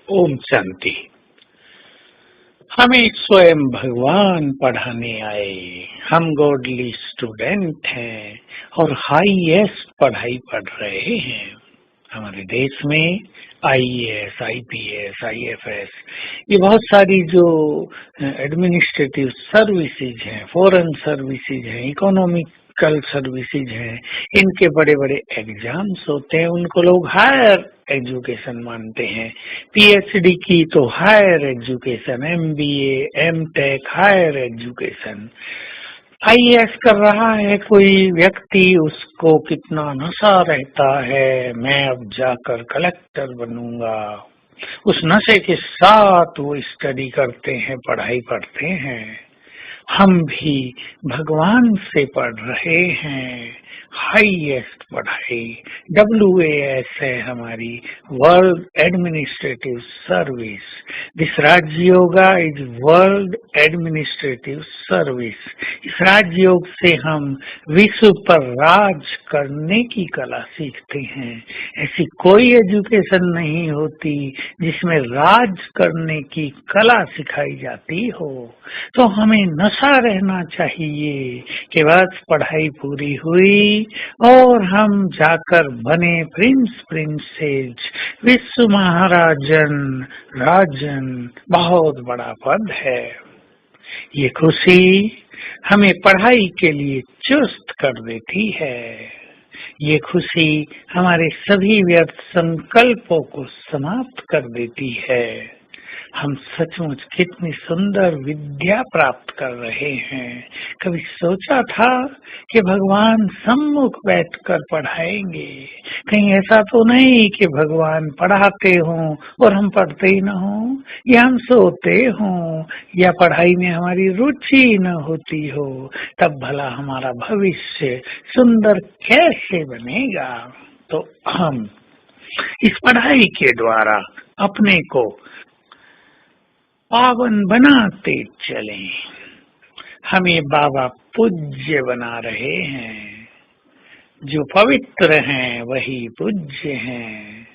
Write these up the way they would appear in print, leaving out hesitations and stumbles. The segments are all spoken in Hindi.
ओम शांति। हमें स्वयं भगवान पढ़ाने आए। हम गॉडली स्टूडेंट हैं और हाईएस्ट पढ़ाई पढ़ रहे हैं। हमारे देश में आईएएस, आईपीएस, आईएफएस, ये बहुत सारी जो एडमिनिस्ट्रेटिव सर्विसेज हैं, फॉरेन सर्विसेज हैं, इकोनॉमिकल सर्विसेज हैं, इनके बड़े बड़े एग्जाम्स होते हैं। उनको लोग हायर एजुकेशन मानते हैं। पीएचडी की तो higher education, MBA, MTech, higher education. IAS कर रहा है कोई व्यक्ति, उसको कितना नशा रहता है, मैं अब जाकर कलेक्टर बनूंगा। उस नशे के साथ वो स्टडी करते हैं, पढ़ाई पढ़ते हैं। हम भी भगवान से पढ़ रहे हैं हाईएस्ट पढ़ाई। WAS है हमारी, world administrative service. This Rajyoga is world administrative service. इस राजयोग से हम विश्व पर राज करने की कला सीखते हैं। ऐसी कोई एजुकेशन नहीं होती जिसमें राज करने की कला सिखाई जाती हो। तो हमें नशा रहना चाहिए कि बस पढ़ाई पूरी हुई और हम जाकर बने प्रिंस, प्रिंसेस, विश्व महाराजन, राजन। बहुत बड़ा पद है। ये खुशी हमें पढ़ाई के लिए चुस्त कर देती है। ये खुशी हमारे सभी व्यर्थ संकल्पों को समाप्त कर देती है। हम सचमुच कितनी सुंदर विद्या प्राप्त कर रहे हैं। कभी सोचा था कि भगवान सम्मुख बैठकर पढ़ाएंगे? कहीं ऐसा तो नहीं कि भगवान पढ़ाते हों और हम पढ़ते ही न हों, या हम सोते हों, या पढ़ाई में हमारी रुचि न होती हो। तब भला हमारा भविष्य सुंदर कैसे बनेगा? तो हम इस पढ़ाई के द्वारा अपने को पावन बनाते चलें। हमें बाबा पूज्य बना रहे हैं। जो पवित्र हैं वही पूज्य हैं।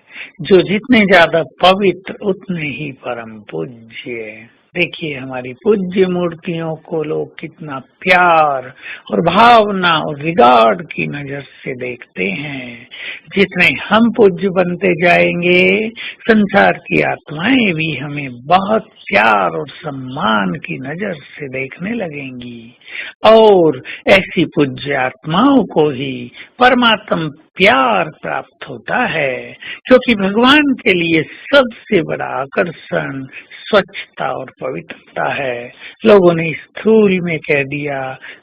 जो जितने ज्यादा पवित्र उतने ही परम पूज्य। देखिए हमारी पूज्य मूर्तियों को लोग कितना प्यार और भावना और रिगार्ड की नजर से देखते हैं। जितने हम पूज्य बनते जाएंगे, संसार की आत्माएं भी हमें बहुत प्यार और सम्मान की नजर से देखने लगेंगी। और ऐसी पूज्य आत्माओं को ही परमात्म प्यार प्राप्त होता है, क्योंकि भगवान के लिए सबसे बड़ा आकर्षण स्वच्छता और पवित्रता है। लोगों ने स्थूल में कह दिया,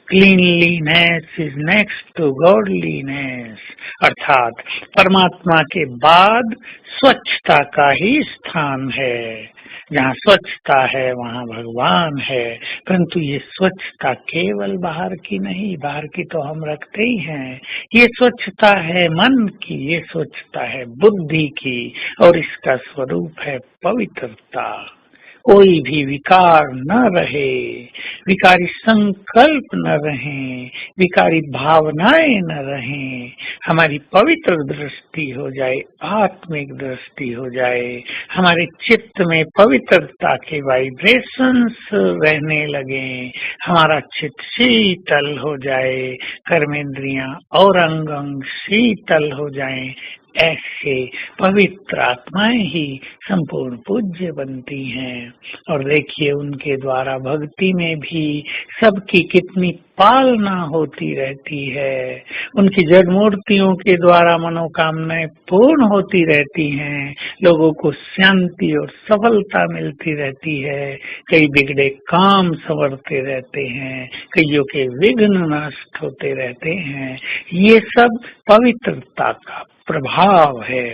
cleanliness is next to godliness, अर्थात परमात्मा के बाद स्वच्छता का ही स्थान है। जहाँ स्वच्छता है वहाँ भगवान है। परंतु ये स्वच्छता केवल बाहर की नहीं, बाहर की तो हम रखते ही हैं। ये स्वच्छता है मन की, ये स्वच्छता है बुद्धि की, और इसका स्वरूप है पवित्रता। कोई भी विकार न रहे, विकारी संकल्प न रहें, विकारी भावनाएं न रहें। हमारी पवित्र दृष्टि हो जाए, आत्मिक दृष्टि हो जाए। हमारे चित्त में पवित्रता के वाइब्रेशंस रहने लगे। हमारा चित्त शीतल हो जाए, कर्मेंद्रियां और अंग अंग शीतल हो जाएं। ऐसे पवित्र आत्माएं ही संपूर्ण पूज्य बनती हैं। और देखिए उनके द्वारा भक्ति में भी सबकी कितनी पालना होती रहती है। उनकी जड़ मूर्तियों के द्वारा मनोकामनाएं पूर्ण होती रहती हैं। लोगों को शांति और सफलता मिलती रहती है। कई बिगड़े काम संवरते रहते हैं, कईयों के विघ्न नष्ट होते रहते हैं। ये सब पवित्रता का प्रभाव है।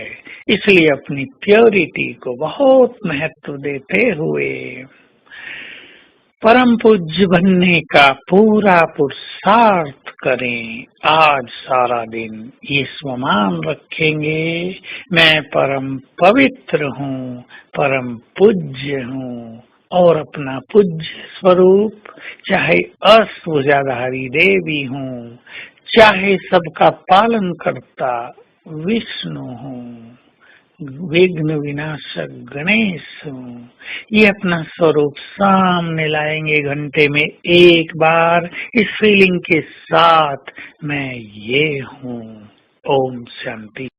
इसलिए अपनी प्योरिटी को बहुत महत्व देते हुए परम पूज्य बनने का पूरा पुरुषार्थ करें। आज सारा दिन ये स्वमान रखेंगे, मैं परम पवित्र हूँ, परम पूज्य हूँ। और अपना पूज्य स्वरूप, चाहे अष्टभुजाधारी देवी हूँ, चाहे सबका पालन करता विष्णु हूँ, विघ्न विनाशक गणेश हूँ। ये अपना स्वरूप सामने लाएंगे घंटे में एक बार इस फीलिंग के साथ, मैं ये हूँ। ओम शांति।